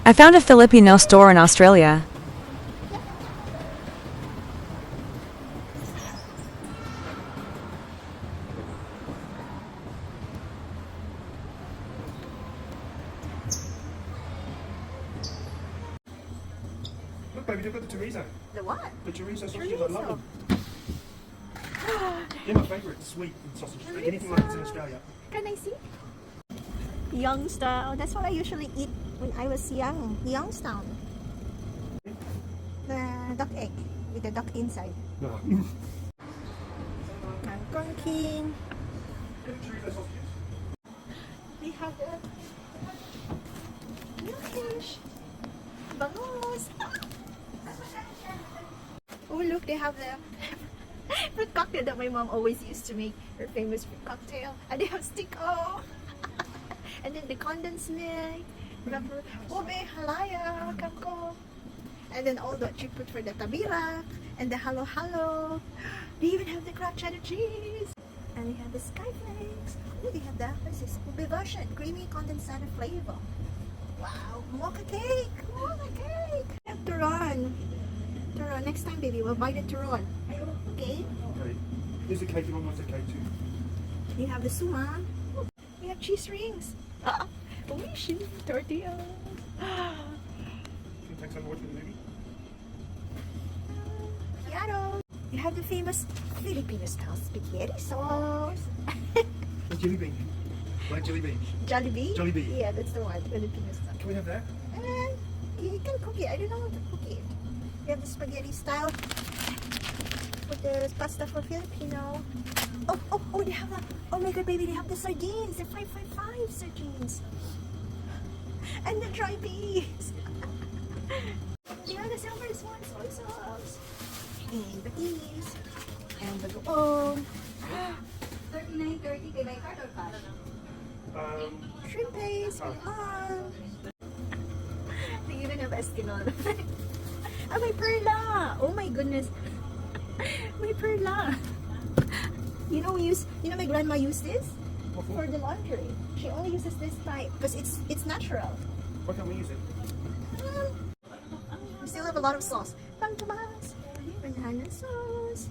I found a Filipino store in Australia. Look, baby, they've got the chorizo. The what? The chorizo sausages, I love Chorizo. them. They're my favourite sweet sausages. Anything like this in Australia. Can I see? Youngstown. That's what I usually eat when I was young. Youngstown. The duck egg with the duck inside. No. Kangkong King. Chorizo sausages. We have the milkfish. Bangus. Oh look, they have the fruit cocktail that my mom always used to make. Her famous fruit cocktail. And they have sticko. And then the condensed milk. Remember? Ube, halaya, kangkong. And then all that you put for the tabira. And the halo halo. They even have the cracked cheddar cheese. And we have the skyflakes. Oh, they have the ube version. Creamy condensed flavor. Wow, mocha cake! Mocha cake! We have turon. Turon. Next time, baby, we'll buy the turon. Okay? Okay. Here's the cake. You want the cake too? We have the suma. We have cheese rings. Oishi tortillas. Can you take some watch with the movie? Claro. You have the famous Filipino style spaghetti sauce. The jelly bean. Like jelly beans. Jollibee? Jollibee. Yeah, that's the one. Filipino style. Can we have that? And you can cook it. I don't know how to cook it. We have the spaghetti style with the pasta for Filipino. Oh, they have the, oh my god, baby, they have the sardines, the 555 sardines. And the dry peas. They have the silver swan soy sauce. And the peas. And the goong. 39.30 kay by card or cash? Shrimp paste. They even have eskinol. Ah, may perla. Oh my goodness. May perla. You know my grandma used this for the laundry. She only uses this type because it's natural. Why can't we use it? We still have a lot of sauce. Pang tomas, banana sauce.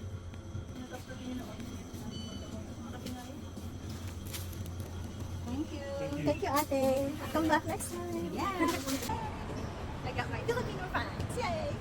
Thank you. Thank you, ate. Come back next time. Yeah. I got my Filipino fans. Yay!